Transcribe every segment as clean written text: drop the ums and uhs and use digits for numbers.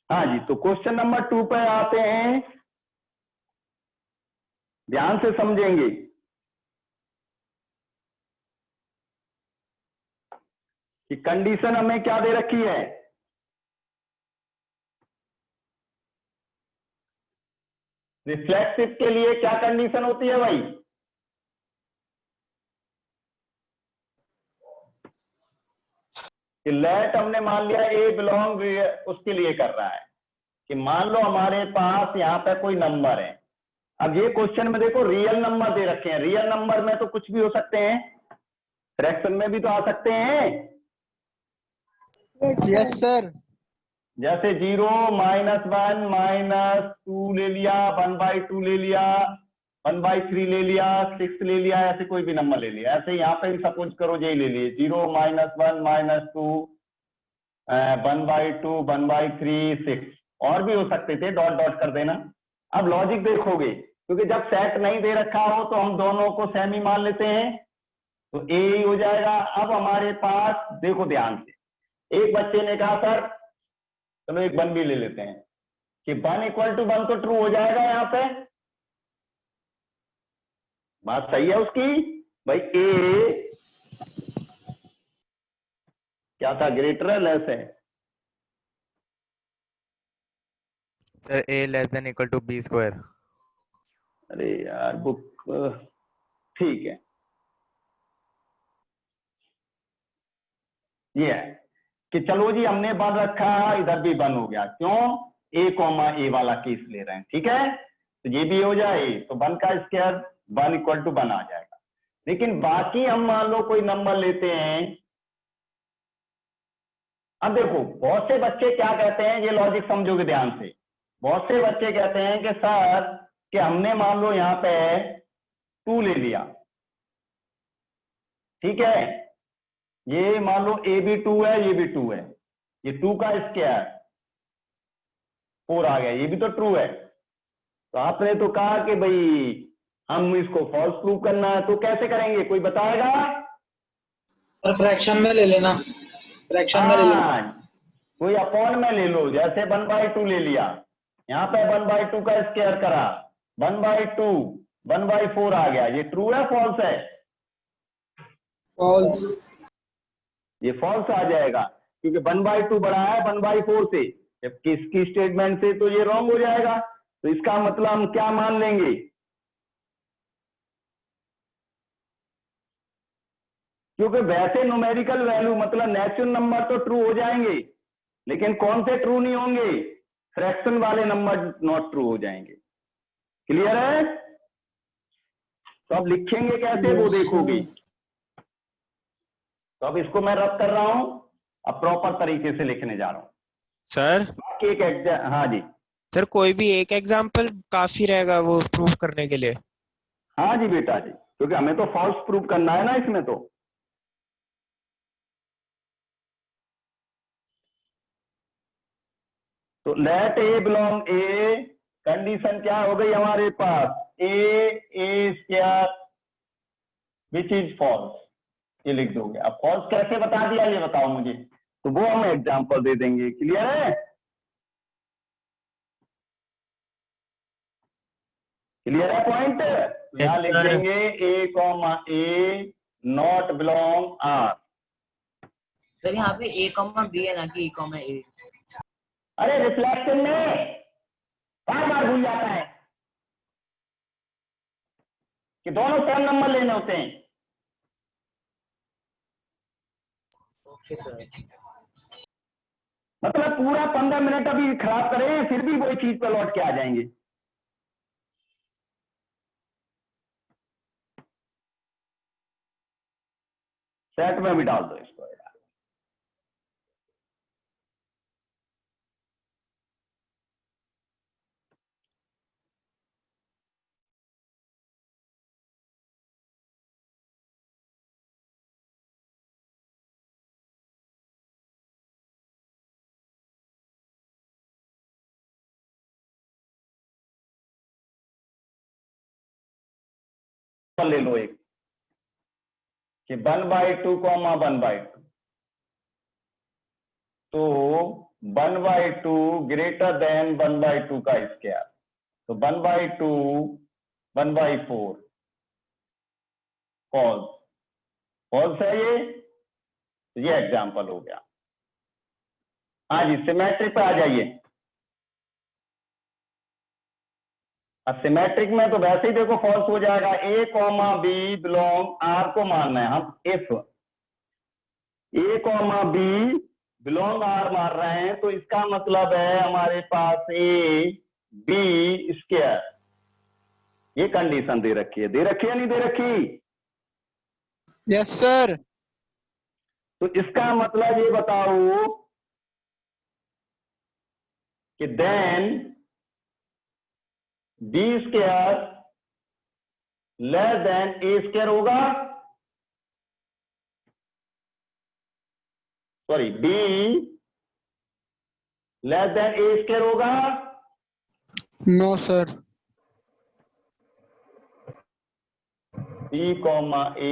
हाँ जी, तो question number 2 पे आते हैं, ध्यान से समझेंगे। कि कंडीशन हमें क्या दे रखी है, रिफ्लेक्सिव के लिए क्या कंडीशन होती है भाई? कि लेट हमने मान लिया ए बिलोंग उसके लिए कर रहा है कि मान लो हमारे पास यहाँ पे कोई नंबर है। अब ये क्वेश्चन में देखो रियल नंबर दे रखे हैं, रियल नंबर में तो कुछ भी हो सकते हैं, फ्रैक्शन में भी तो आ सकते हैं। Yes sir. जैसे 0 -1 -2 ले लिया, 1/2 ले लिया, 1/3 ले लिया, 6 ले लिया, ऐसे कोई भी नंबर ले लिया। ऐसे यहाँ पे भी सपोज करो यही ले लिए 0 -1 -2 1/2 1/3 6, और भी हो सकते थे, डॉट डॉट कर देना। अब लॉजिक देखोगे, क्योंकि जब सेट नहीं दे रखा हो तो हम दोनों को सेम ही मान लेते हैं, तो ए ही हो जाएगा। अब हमारे पास देखो ध्यान से, एक बच्चे ने कहा सर चलो एक 1 भी ले लेते हैं कि 1 = 1 तो ट्रू हो जाएगा। यहाँ पे बात सही है उसकी भाई, ए क्या था, ग्रेटर है लेस है? Sir a <= b²। अरे यार बुक, ठीक है, ये है कि चलो जी हमने 1 रखा, इधर भी 1 हो गया। क्यों? a, वाला केस ले रहे हैं, ठीक है। तो ये भी हो जाए तो 1 का स्क्वायर 1 = 1 आ जाएगा। लेकिन बाकी हम मान लो कोई नंबर लेते हैं। अब देखो बहुत से बच्चे क्या कहते हैं, ये लॉजिक समझोगे ध्यान से। बहुत से बच्चे कहते हैं कि सर कि हमने मान लो यहाँ पे 2 ले लिया, ठीक है, ये मान लो ए भी 2 है, ये भी 2 है, ये 2 का स्क्वायर 4 आ गया, ये भी तो ट्रू है। तो आपने तो कहा कि भाई हम इसको फॉल्स प्रूव करना है, तो कैसे करेंगे, कोई बताएगा? फ्रैक्शन में ले लेना, फ्रैक्शन में ले लेना। हाँ, कोई अपॉन में ले लो, जैसे 1/2 ले लिया, यहाँ पे 1/2 का स्क्वायर करा, 1/2 1/4 आ गया, ये ट्रू है फॉल्स है? फॉल्स। ये फॉल्स आ जाएगा, क्योंकि 1/2 बड़ा है 1/4 से, जबकि इसकी स्टेटमेंट से तो ये रॉन्ग हो जाएगा। तो इसका मतलब हम क्या मान लेंगे, क्योंकि वैसे न्यूमेरिकल वैल्यू मतलब नेचुरल नंबर तो ट्रू हो जाएंगे, लेकिन कौन से ट्रू नहीं होंगे, फ्रैक्शन वाले नंबर नॉट ट्रू हो जाएंगे। क्लियर है? तो अब लिखेंगे कैसे वो देखोगे। तो अब इसको मैं रब कर रहा हूं, अब प्रॉपर तरीके से लिखने जा रहा हूं। सर एक हाँ जी, सर कोई भी एक एग्जाम्पल काफी रहेगा वो प्रूव करने के लिए? हाँ जी बेटा जी, क्योंकि हमें तो फॉल्स प्रूव करना है ना इसमें। तो लेट ए बिलोंग ए, कंडीशन क्या हो गई हमारे पास, ए स्क्वायर विच इज फॉल्स, ये लिख दोगे। अब फॉल्स कैसे बता दिया ये बताओ मुझे, तो वो हम एग्जांपल दे देंगे। क्लियर है? क्लियर है पॉइंट? यहां लिख देंगे ए नॉट बिलोंग आर। सर यहाँ पे A, B है ना कि A, अरे रिफ्लेक्शन में बार बार भूल जाता है कि दोनों सेम नंबर लेने होते हैं। Okay sir. मतलब पूरा 15 मिनट अभी खराब करें, फिर भी वही चीज पर लौट के आ जाएंगे। सेट में भी डाल दो इसको यार। ले लो एक कि 1/2 1/2, तो 1/2 ग्रेटर देन 1/2 का स्क्वायर, तो 1/2 1/4 फॉल्स, फॉल्स है ये एग्जाम्पल हो गया। हाँ जी, सिमेट्रिक पे आ जाइए। अब सिमेट्रिक में तो वैसे ही देखो फॉल्स हो जाएगा। A, B बिलोंग R को मानना है हम। If A, B belong R मान रहे हैं तो इसका मतलब है हमारे पास A B स्क्वायर, ये कंडीशन दे रखी है। दे रखी है नहीं दे रखी? Yes sir. तो इसका मतलब ये बताओ कि then B square less than A square होगा, sorry B less than A square होगा। No sir. B, A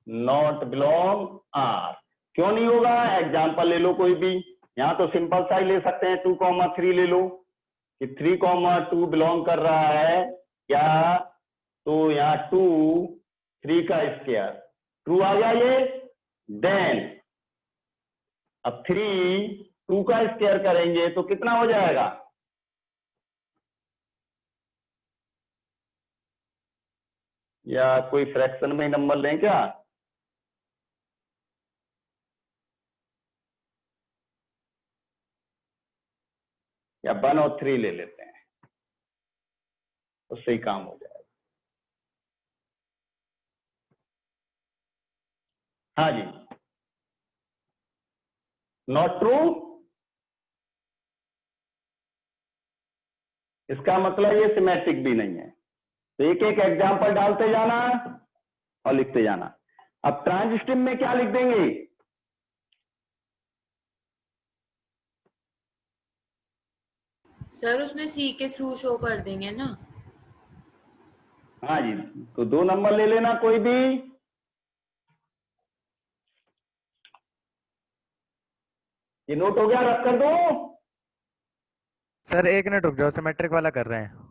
not belong R, क्यों नहीं होगा? एग्जाम्पल ले लो कोई भी, यहां तो सिंपल सा ही ले सकते हैं। 2, 3 ले लो कि 3, 2 बिलोंग कर रहा है क्या? तो यहाँ 2 3 का स्क्वायर, ट्रू आ गया ये। देन अब 3 2 का स्क्वायर करेंगे तो कितना हो जाएगा? या कोई फ्रैक्शन में नंबर लें क्या? या 1 और 3 ले लेते हैं, उससे ही काम हो जाएगा। हाँ जी, नॉट ट्रू, इसका मतलब ये सिमेट्रिक भी नहीं है। तो एक एक एग्जाम्पल डालते जाना और लिखते जाना। अब ट्रांजिस्टिव में क्या लिख देंगे? सर उसमें सी के थ्रू शो कर देंगे ना। हाँ जी, तो 2 नंबर ले लेना कोई भी। ये नोट हो गया, रख कर दो। सर 1 मिनट रुक जाओ, सिमेट्रिक वाला कर रहे हैं।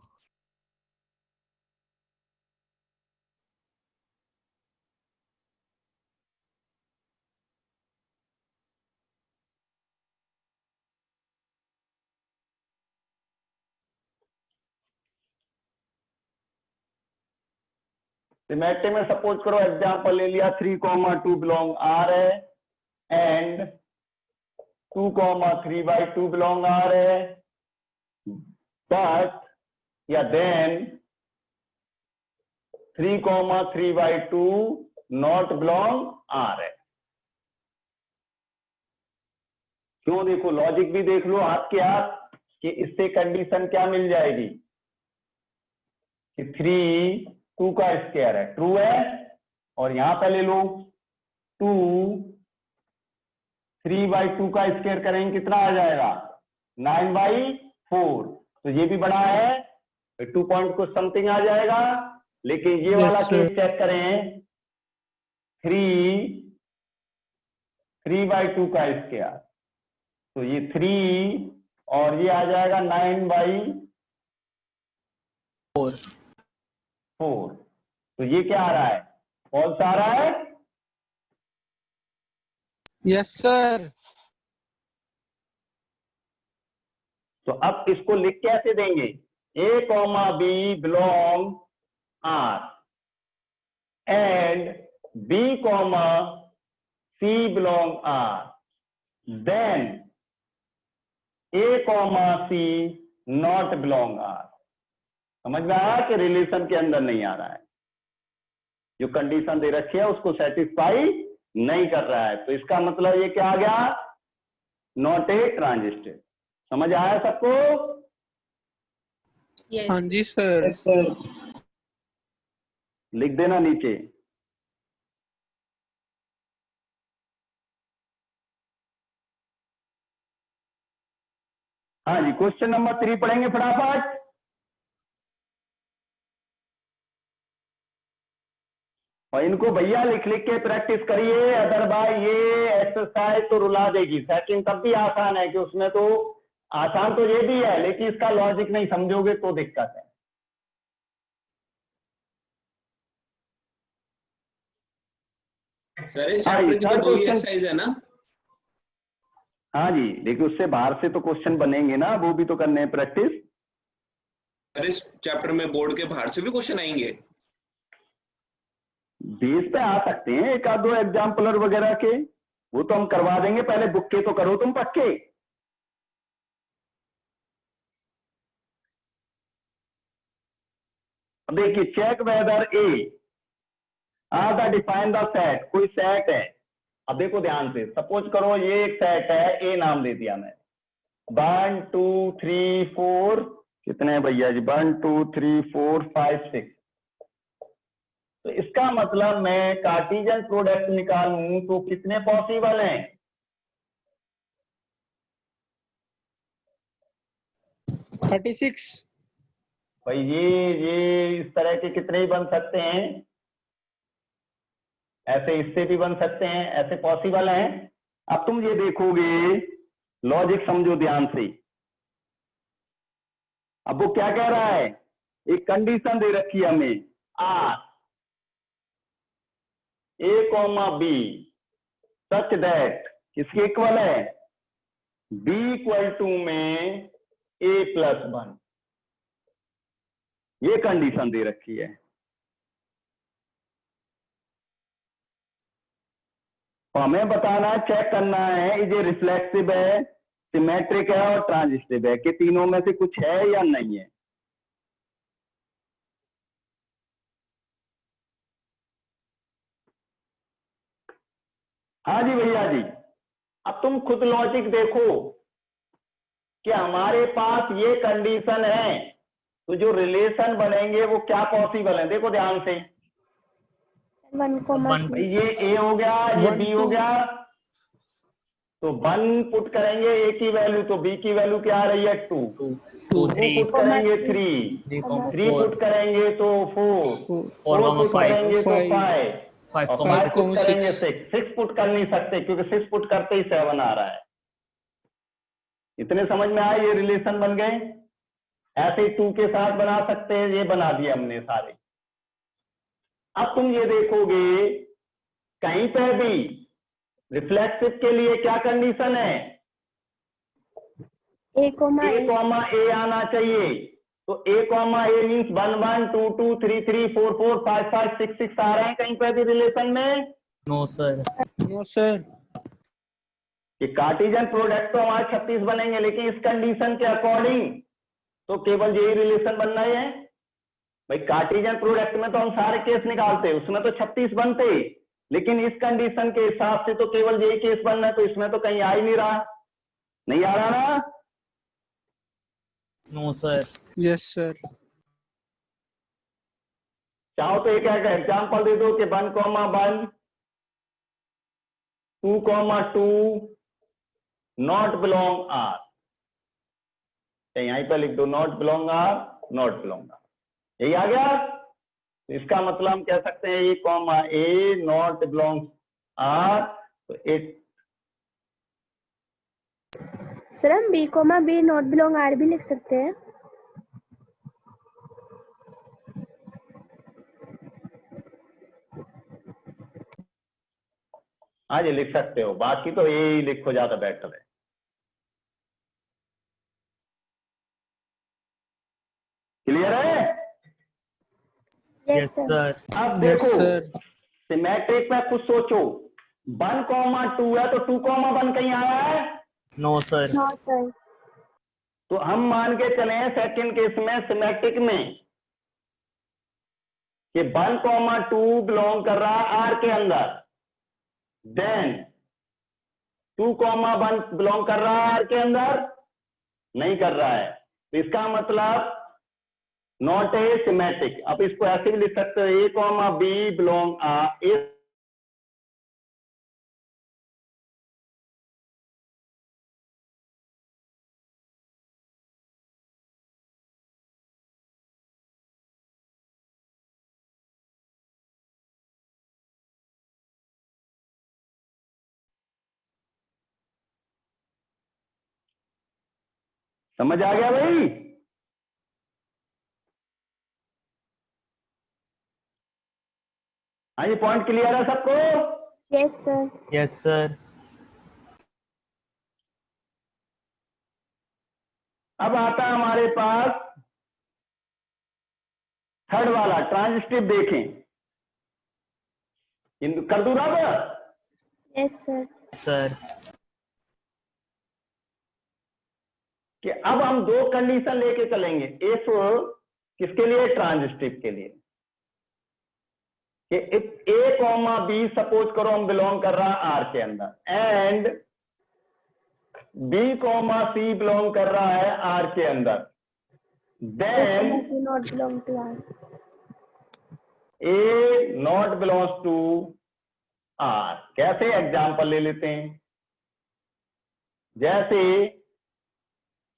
सिमेट्रिक में सपोज करो एग्जाम्पल ले लिया, 3, 2 बिलोंग R है एंड 2, 3/2 बिलोंग R है, बट या देन 3, 3/2 नॉट बिलोंग R है। क्यों? देखो लॉजिक भी देख लो हाथ के हाथ कि इससे कंडीशन क्या मिल जाएगी कि 3 2 का स्क्वायर है, ट्रू है। और यहां पे ले लो 2 3/2 का स्क्वायर करेंगे कितना आ जाएगा? 9/4। तो ये भी बड़ा है, 2 पॉइंट कुछ समथिंग आ जाएगा। लेकिन ये वाला Yes, केस sir. चेक करें, 3/2 का स्क्वायर, तो ये 3 और ये आ जाएगा 9/4। तो ये क्या आ रहा है? फॉल्स आ रहा है। Yes sir. तो अब इसको लिख कैसे देंगे? A, B belong R and B, C belong R, then A, C not belong R। समझ में आया कि रिलेशन के अंदर नहीं आ रहा है, जो कंडीशन दे रखी है उसको सेटिस्फाई नहीं कर रहा है। तो इसका मतलब ये क्या आ गया? Not a transitive. समझ आया सबको? हाँ जी सर। Yes sir. लिख देना नीचे। हाँ जी, क्वेश्चन नंबर 3 पढ़ेंगे फटाफट। और इनको भैया लिख लिख के प्रैक्टिस करिए, अदरवाइज ये एक्सरसाइज तो रुला देगी। सेकंड तब भी आसान है कि उसमें तो आसान तो ये भी है, लेकिन इसका लॉजिक नहीं समझोगे तो दिक्कत है। सर इस हाँ जी, चैप्टर की तो third 2 ही question। एक्सरसाइज है ना? हाँ जी, लेकिन उससे बाहर से तो क्वेश्चन बनेंगे ना, वो भी तो करने हैं प्रैक्टिस। सर इस चैप्टर में बोर्ड के बाहर से भी क्वेश्चन आएंगे? बेस पे आ सकते हैं एक आध दो एग्जाम्पलर वगैरह के, वो तो हम करवा देंगे। पहले बुक के तो करो तुम पक्के। अब देखिए, check whether a R the define the set. कोई सेट है, अब देखो ध्यान से, सपोज करो ये एक सेट है, ए नाम दे दिया मैं। 1 2 3 4, कितने हैं भैया जी? 1 2 3 4 5 6। तो इसका मतलब मैं कार्टेशियन प्रोडक्ट निकालूं तो कितने पॉसिबल हैं? 36। भाई ये इस तरह के कितने ही बन सकते हैं, ऐसे इससे भी बन सकते हैं, ऐसे पॉसिबल हैं। अब तुम ये देखोगे, लॉजिक समझो ध्यान से। अब वो क्या कह रहा है, एक कंडीशन दे रखी है हमें, R a comma b such that, किसके इक्वल है? बी इक्वल टू में ए प्लस 1, ये कंडीशन दे रखी है। तो हमें बताना है, चेक करना है, ये रिफ्लेक्सिव है, सिमेट्रिक है और ट्रांजिस्टिव है, कि तीनों में से कुछ है या नहीं है। हाँ जी भैया जी, अब तुम खुद लॉजिक देखो कि हमारे पास ये कंडीशन है, तो जो रिलेशन बनेंगे वो क्या पॉसिबल है। देखो ध्यान से, 1, ये ए हो गया, ये 1 बी हो 2 गया, तो 1 पुट करेंगे ए की वैल्यू, तो बी की वैल्यू क्या आ रही है? 2। 2 पुट करेंगे 3 पुट करेंगे तो 4 पुट करेंगे तो 5 और 5 पुट करेंगे 6 पुट कर नहीं सकते क्योंकि 6 पुट करते ही 7 आ रहा है। इतने समझ में आए, ये रिलेशन बन गए। ऐसे ही 2 के साथ बना सकते हैं, ये बना दिए हमने सारे। अब तुम ये देखोगे, कहीं पे भी रिफ्लेक्सिव के लिए क्या कंडीशन है? A, ए कॉमा ए आना चाहिए। तो ए कॉमा ए मीन्स 1 1 2 2 3 3 4 4 5 5 6 6 आ रहे हैं कहीं पे भी रिलेशन में? No sir. कि कार्टेशियन प्रोडक्ट तो हमारे 36 बनेंगे, लेकिन इस कंडीशन के अकॉर्डिंग तो केवल यही रिलेशन बनना ही है। भाई कार्टेशियन प्रोडक्ट में तो हम सारे केस निकालते, उसमें तो 36 बनते, लेकिन इस कंडीशन के हिसाब से तो केवल यही केस बनना है, तो इसमें तो कहीं आ ही नहीं रहा। नहीं आ रहा ना? No sir. Yes sir. चाहो तो एक एग्जाम्पल दे दो कि 1 1 2 2 नॉट बिलोंग आर, यहीं पर लिख दो not belong R, not belong R, यही आ गया। तो इसका मतलब हम कह सकते हैं A comma A not belong R, तो इट। सर हम B, B not belong R भी लिख सकते हैं। हाँ जी लिख सकते हो, बाकी तो ये लिखो ज्यादा बेटर है। क्लियर है? Yes sir. अब यस देखो, सर। सिमेट्रिक में कुछ सोचो, 1 2 है तो 2 1 कहीं आया है? No sir. No sir. तो हम मान के चले सेकंड केस में सिमेट्रिक में कि 1 2 बिलोंग कर रहा है आर के अंदर, देन 2 1 बिलोंग कर रहा है आर के अंदर, नहीं कर रहा है, तो इसका मतलब नॉट ए सिमेट्रिक। अब इसको ऐसे भी लिख सकते हो, ए कॉमा बी बिलोंग ए समझ आ गया भाई? हाँ, ये पॉइंट क्लियर है सबको? Yes sir. Yes sir. अब आता है हमारे पास थर्ड वाला ट्रांजिटिव। देखें, कर दूं रब? Yes sir. सर। कि अब हम दो कंडीशन लेके चलेंगे इफ किसके लिए? ट्रांजिटिव के लिए। कि if a comma b suppose करो हम बिलोंग कर रहा है आर के अंदर and b comma c belong कर रहा है आर के अंदर, then not belong to R. A not belongs to R. कैसे? एग्जाम्पल ले लेते हैं। जैसे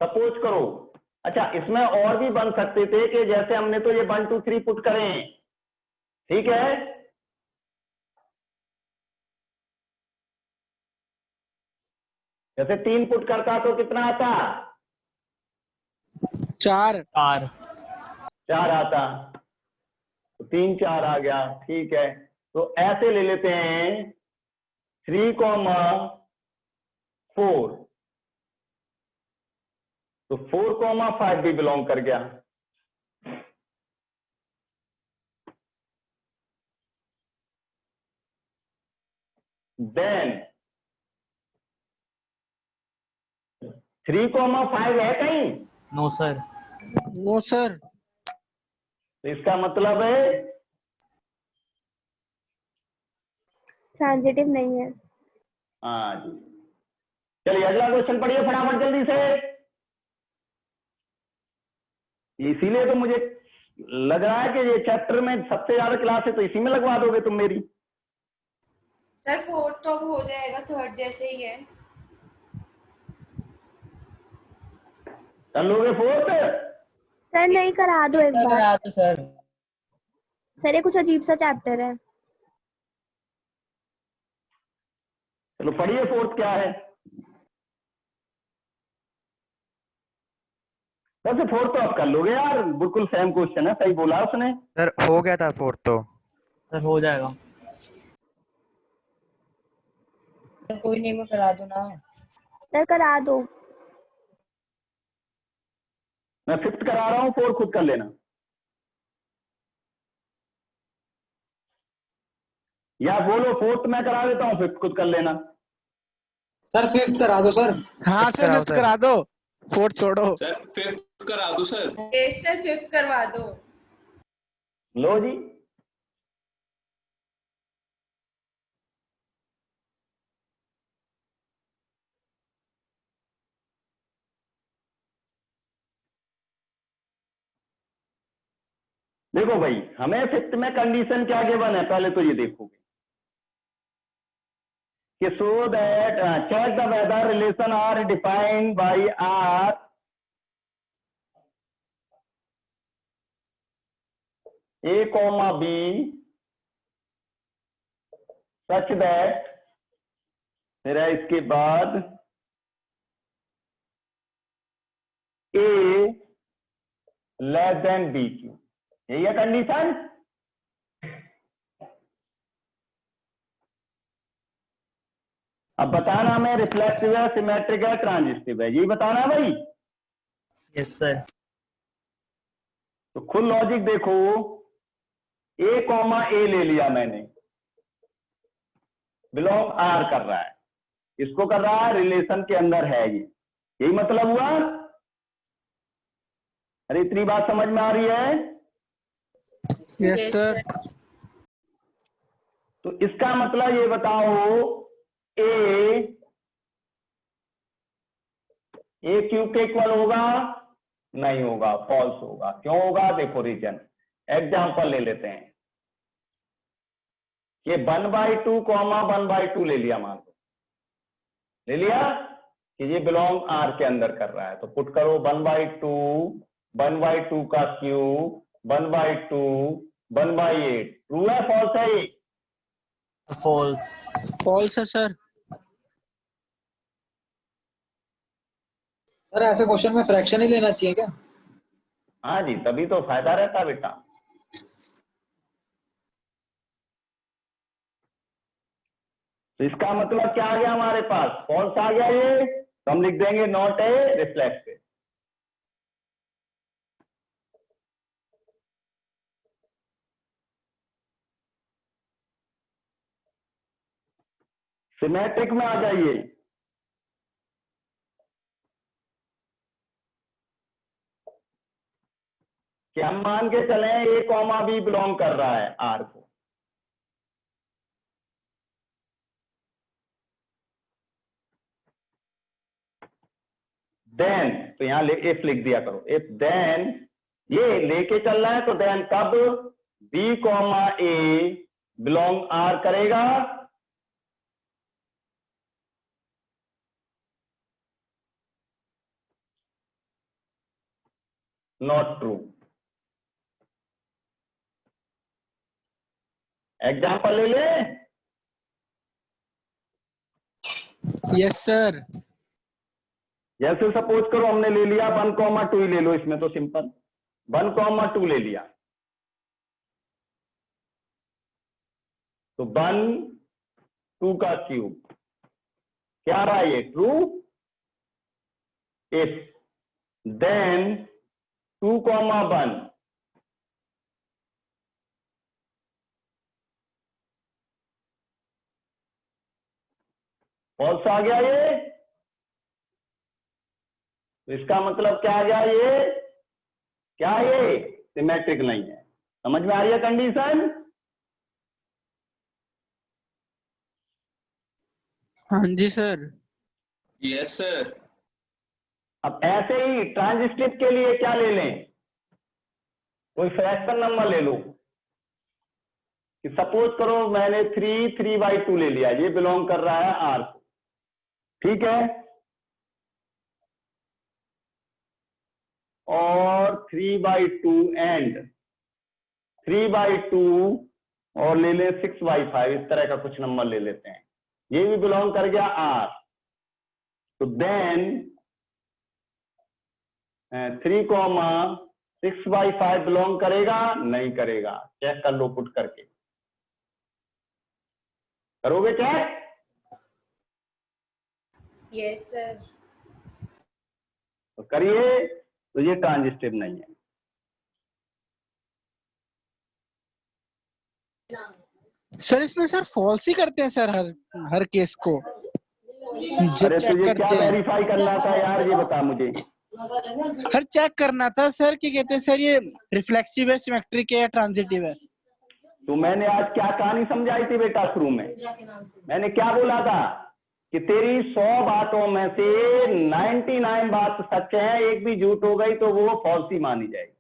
सपोज करो, अच्छा इसमें और भी बन सकते थे कि जैसे हमने तो ये 1 2 3 पुट करें, ठीक है? जैसे 3 पुट करता तो कितना आता? 4। 4 आता। तो 3 4 आ गया, ठीक है। तो ऐसे ले लेते हैं 3 4, तो 4 5 भी बिलोंग कर गया। देन 3 5 है कहीं? No sir. No sir. तो इसका मतलब है ट्रांजिटिव नहीं है। हाँ जी। चलिए अगला क्वेश्चन पढ़िए फटाफट जल्दी से। इसीलिए तो मुझे लग रहा है कि ये चैप्टर में सबसे ज्यादा क्लास है, तो इसी में लगवा दोगे तुम मेरी। सर फोर्थ तो अब हो जाएगा, थर्ड जैसे ही है। कर लोगे फोर्थ? सर नहीं, करा दो एक बार। करा दो सर। सर ये कुछ अजीब सा चैप्टर है। चलो पढ़िए फोर्थ क्या है। वैसे फोर्थ तो आप कर लोगे यार, बिल्कुल सेम क्वेश्चन है, सही बोला उसने। सर हो गया था फोर्थ तो। सर हो जाएगा। कोई नहीं, मैं करा दूं ना। सर करा दो। मैं फिफ्थ करा रहा हूँ, फोर्थ खुद कर लेना। या बोलो फोर्थ मैं करा देता हूँ, फिफ्थ खुद कर लेना। सर फिफ्थ करा दो सर। हाँ सर, कराओ फिफ्थ सर। करा दो, फोर्थ छोड़ो। सर फिफ्थ करा दो सर। यस सर, फिफ्थ करवा दो। लो जी। देखो भाई, हमें फिफ्थ में कंडीशन क्या गिवन है, पहले तो ये देखोगे कि so that check the whether relation R defined by R a comma b such that, फिर है इसके बाद a less than b q. यही है कंडीशन। अब बताना हमें रिफ्लेक्टिव है, सिमेट्रिक है, ट्रांजिटिव है, यही बताना है भाई। Yes sir. तो खुद लॉजिक देखो, ए कॉमा ए ले लिया मैंने, बिलोंग आर कर रहा है, इसको कर रहा है रिलेशन के अंदर है ये, यही मतलब हुआ। अरे इतनी बात समझ में आ रही है? Yes sir. तो इसका मतलब ये बताओ, ए क्यू के इक्वल होगा? नहीं होगा, फॉल्स होगा। क्यों होगा? देखो रीजन। एग्जाम्पल ले लेते हैं कि 1/2 1/2 ले लिया, मान लो ले लिया कि ये बिलोंग आर के अंदर कर रहा है, तो पुट करो 1/2 का क्यूब 1/2 1/8। ट्रू है फॉल्स है ये? फॉल्स। फॉल्स है सर। सर ऐसे क्वेश्चन में फ्रैक्शन ही लेना चाहिए क्या? हाँ जी, तभी तो फायदा रहता है बेटा। तो इसका मतलब क्या आ गया हमारे पास? फॉल्स आ गया ये, तो हम लिख देंगे नॉट ए रिफ्लेक्सिव। सिमेट्रिक में आ जाइए। कि हम मान के चले ए कॉमा बी बिलोंग कर रहा है आर को, देन, तो यहां इफ लिख दिया करो, इफ देन ये लेके चल रहा है, तो देन कब B comma A belong R करेगा? Not true. एग्जाम्पल ले ले। Yes sir. जैसे सपोज करो हमने ले लिया 1,2 ही ले लो, इसमें तो सिंपल 1,2 ले लिया, तो 1 2 का क्यूब क्या रहा ये? ट्रू। इफ देन 2,1 फॉल्स आ गया ये, तो इसका मतलब क्या आ गया ये? क्या ये सिमेट्रिक नहीं है। समझ में आ रही है कंडीशन? हाँ जी सर। Yes sir. अब ऐसे ही ट्रांजिस्टिव के लिए क्या ले लें? कोई फ्रैक्शन नंबर ले लो, कि सपोज करो मैंने 3/2 ले लिया, ये बिलोंग कर रहा है आर को, ठीक है, और 3/2 एंड 3/2 और ले लें 6/5, इस तरह का कुछ नंबर ले लेते हैं, ये भी बिलोंग कर गया आर। तो देन 3,6/5 बिलोंग करेगा? नहीं करेगा। चेक कर लो पुट करके, करोगे चेक? Yes sir. तो करिए, तो ये ट्रांजिस्टिव नहीं है। सर इसमें सर फॉल्स ही करते हैं सर, हर हर केस को जब अरे चेक तुझे क्या करते हैं। वेरीफाई करना था यार, ये बता मुझे। हर चेक करना था सर कि कहते हैं सर ये रिफ्लेक्सिव है, सिमेट्रिक है या ट्रांजिटिव है। तो मैंने आज क्या कहानी समझाई थी बेटा शुरू में? मैंने क्या बोला था कि तेरी 100 बातों में से 99 बात सच है, एक भी झूठ हो गई तो वो फॉल्स ही मानी जाएगी।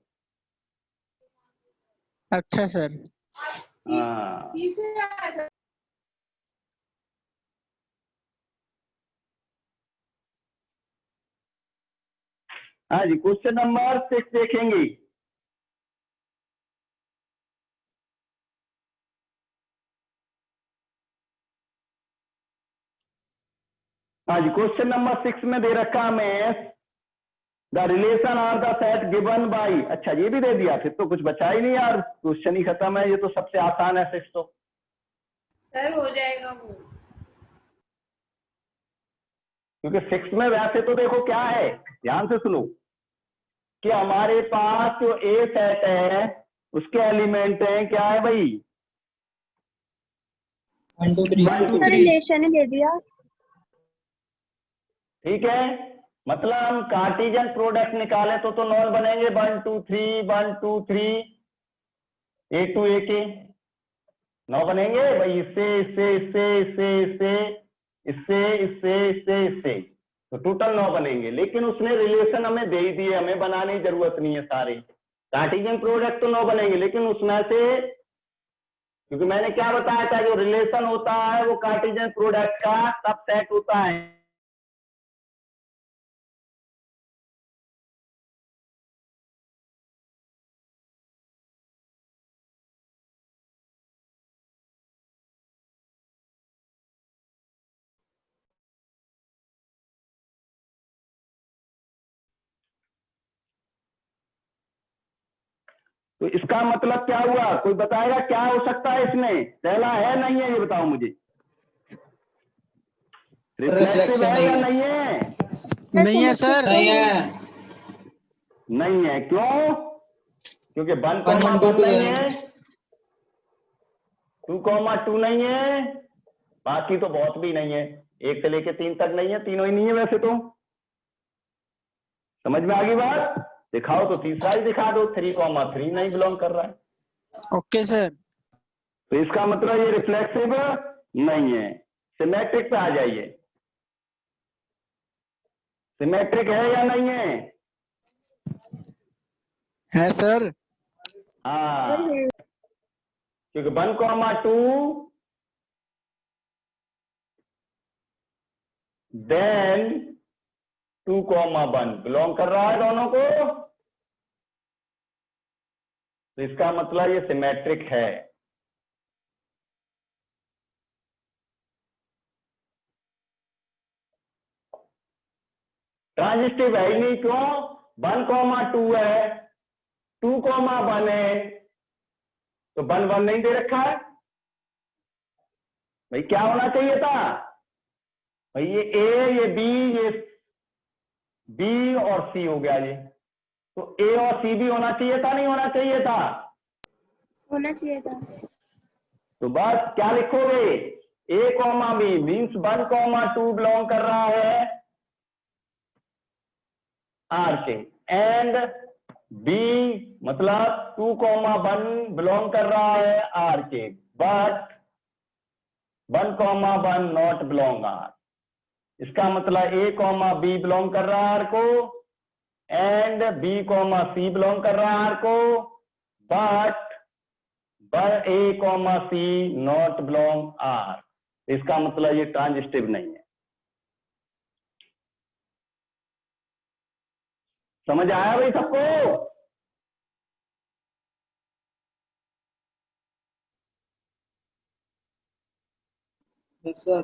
अच्छा सर। हाँ, हाँ जी, क्वेश्चन नंबर 6 देखेंगे। हाँ जी, क्वेश्चन नंबर 6 में दे रखा हमें the relation R the set given by. अच्छा, ये भी दे दिया, फिर तो कुछ बचा ही नहीं यार, क्वेश्चन ही खत्म है। ये तो सबसे आसान है 6 तो। सर हो जाएगा वो। क्योंकि 6 में वैसे तो देखो क्या है, ध्यान से सुनो, कि हमारे पास जो ए सेट है उसके एलिमेंट हैं, क्या है भाई? 1 2 3 1 2 सर 3, रिलेशन ही दे दिया। ठीक है। मतलब हम कार्टेशियन प्रोडक्ट निकालें तो नॉन बनेंगे 1 2 3 1 2 3 ए टू ए के 9 बनेंगे भाई, इससे इससे इससे इससे इससे इससे इससे इससे इससे, तो टोटल 9 बनेंगे। लेकिन उसने रिलेशन हमें दे ही दिए, हमें बनाने की जरूरत नहीं है सारे। कार्टेशियन प्रोडक्ट तो 9 बनेंगे, लेकिन उसमें से, क्योंकि मैंने क्या बताया था, जो रिलेशन होता है वो कार्टेशियन प्रोडक्ट का सबसेट होता है। तो इसका मतलब क्या हुआ? कोई बताएगा क्या हो सकता है इसमें? पहला है नहीं है ये बताओ मुझे। रिफ्लेक्सिव है या नहीं है? नहीं है सर। नहीं है। नहीं है, क्यों? क्योंकि 1, 1, 1, 2, 1 नहीं है, 2, 2 नहीं है, बाकी तो बहुत भी नहीं है, 1 से लेके 3 तक नहीं है, तीनों ही नहीं है वैसे तो। समझ में आ गई बात? दिखाओ तो तीसरा ही दिखा दो, 3, 3 नहीं बिलोंग कर रहा है। Okay sir. तो इसका मतलब ये रिफ्लेक्सिव नहीं है। सिमेट्रिक पे आ जाइए। सिमेट्रिक है या नहीं है? है सर। हाँ, क्योंकि 1, 2 देन 2, 1 बिलोंग कर रहा है दोनों को, तो इसका मतलब ये सिमेट्रिक है। ट्रांजिटिव है ही नहीं, क्यों? 1, 2 है, 2, 1 है, तो 1, 1 नहीं दे रखा है भाई। क्या होना चाहिए था भाई? ये ए, ये बी, ये बी और सी हो गया ये, तो ए और सी भी होना चाहिए था, नहीं होना चाहिए था? होना चाहिए था। तो बस क्या लिखोगे? ए कॉमा बी मीन्स 1, 2 बिलोंग कर रहा है आर से, एंड बी मतलब 2, 1 बिलोंग कर रहा है आर के, बट 1, 1 नॉट बिलोंग आर। इसका मतलब ए कॉमा बी बिलोंग कर रहा है आर को, and b comma c belong कर रहा है आर को, but a comma c not belong R. इसका मतलब ये ट्रांजिटिव नहीं है। समझ आया भाई सबको? Yes sir.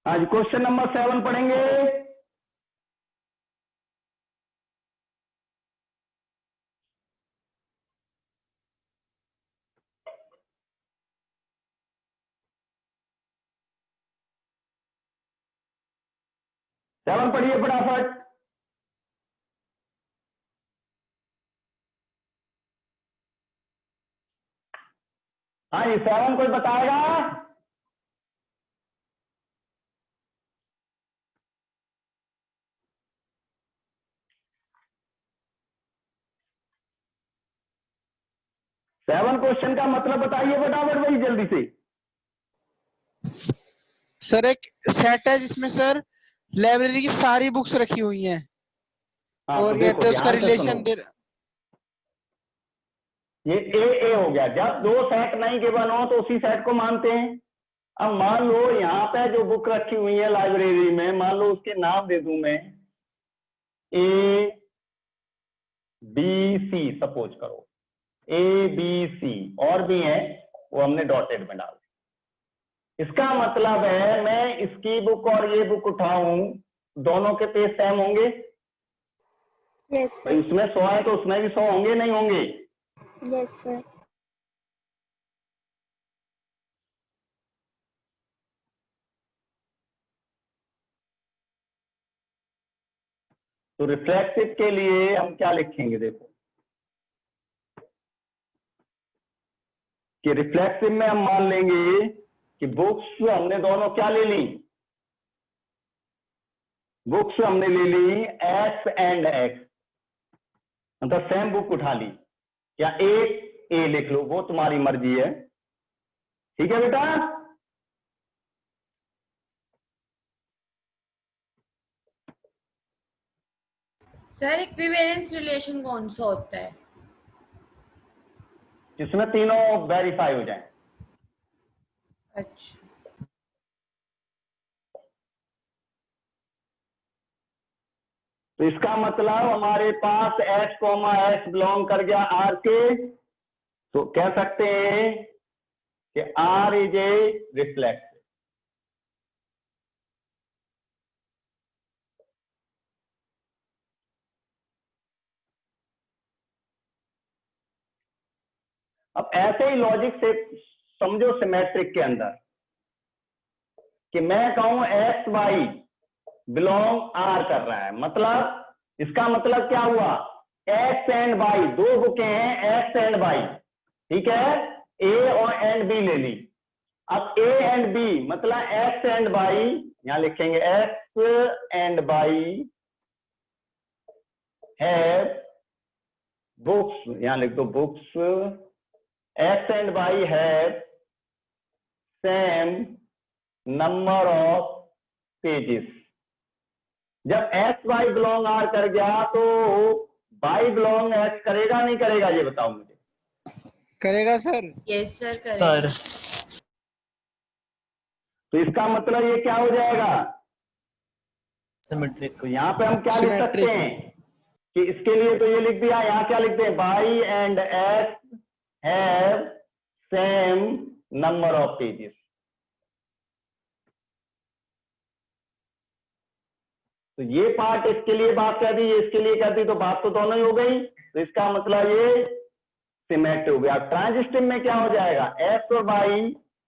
आज क्वेश्चन नंबर 7 पढ़ेंगे। सेवन पढ़िए फटाफट। हाँ जी, 7 कोई बताएगा? सेवन क्वेश्चन का मतलब बताइए फटाफट भाई जल्दी से। सर एक सेट है जिसमें सर लाइब्रेरी की सारी बुक्स रखी हुई हैं, हाँ, और तो कहते देखो हैं उसका ध्यान से सुनो, रिलेशन दे। ये ए हो गया। जब दो सेट नहीं गिवन हो तो उसी सेट को मानते हैं। अब मान लो यहाँ पे जो बुक रखी हुई है लाइब्रेरी में, मान लो उसके नाम दे दूं मैं ए बी सी, सपोज करो ए बी सी, और भी है वो हमने डॉटेड में डाल। इसका मतलब है मैं इसकी बुक और ये बुक उठाऊं, दोनों के पेज सेम होंगे? यस भाई सर। उसमें 100 है तो उसमें भी 100 होंगे, नहीं होंगे? Yes sir. तो रिफ्लेक्सिव के लिए हम क्या लिखेंगे? देखो कि रिफ्लेक्सिव में हम मान लेंगे कि बुक्स हमने दोनों क्या ले ली? बुक्स हमने ले ली एक्स एंड एक्स, मतलब सेम बुक उठा ली, या एक ए लिख लो, वो तुम्हारी मर्जी है। ठीक है बेटा? सर इक्विवेलेंस रिलेशन कौन सा होता है? जिसमें तीनों वेरीफाई हो जाए। अच्छा। तो इसका मतलब हमारे पास h, s बिलोंग कर गया R के, तो कह सकते हैं कि R इज ए रिफ्लेक्सिव। अब ऐसे ही लॉजिक से समझो सिमेट्रिक के अंदर कि मैं कहूं एक्स वाई बिलोंग आर कर रहा है, मतलब इसका मतलब क्या हुआ, एक्स एंड वाई दो बुकें हैं, एक्स एंड वाई, ठीक है, ए और एंड बी ले ली। अब ए एंड बी मतलब एक्स एंड वाई, यहां लिखेंगे x and why have books, यहां लिख दो books, x and why have same number of pages. जब एक्स वाई बिलोंग आर कर गया तो वाई बिलोंग एक्स करेगा नहीं करेगा, ये बताओ मुझे। करेगा सर। यस सर करेगा। तो इसका मतलब ये क्या हो जाएगा, सिमेट्रिक। तो यहाँ पे हम क्या लिख सकते Symmetric. हैं कि इसके लिए तो ये लिख दिया, यहाँ क्या लिखते हैं, Y and X have same number of pages. तो ये पार्ट इसके लिए बात कर दी, ये इसके लिए कर दी, तो बात तो दोनों ही हो गई। तो इसका मतलब ये सिमेट्रिक हो गया। ट्रांजिस्टिव में क्या हो जाएगा, एक्स और वाई,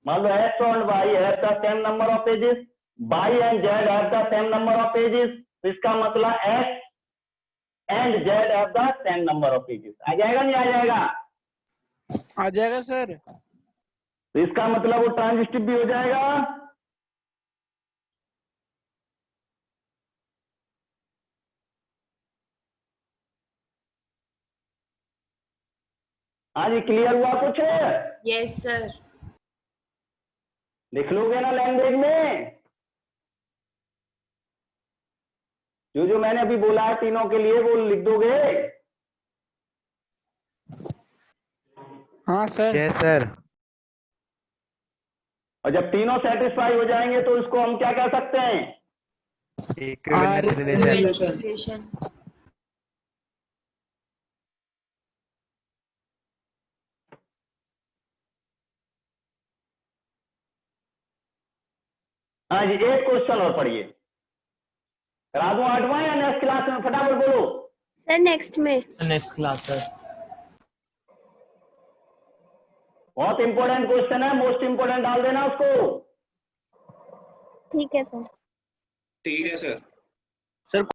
मान लो एक्स और Y have the same number of pages, Y and Z have the same number of pages, तो इसका मतलब X and Z have the same number of pages. आ जाएगा नहीं आ जाएगा, आ जाएगा सर। तो इसका मतलब वो ट्रांजिस्टिव भी हो जाएगा। हाँ जी, क्लियर हुआ कुछ, यस सर। लिख लोगे ना लैंग्वेज में, जो मैंने अभी बोला है तीनों के लिए वो लिख दोगे। हाँ सर। Yes sir. और जब तीनों सेटिस्फाई हो जाएंगे तो इसको हम क्या कह सकते हैं, इक्विवेलेंस रिलेशन। रिलेशन। हाँ जी, एक क्वेश्चन और पढ़िए, करा दूं 8वां या नेक्स्ट क्लास में, फटाफट बोलो। सर नेक्स्ट में। Next class sir. बहुत इंपॉर्टेंट क्वेश्चन है, मोस्ट इंपॉर्टेंट डाल देना उसको। ठीक है सर। ठीक है सर। सर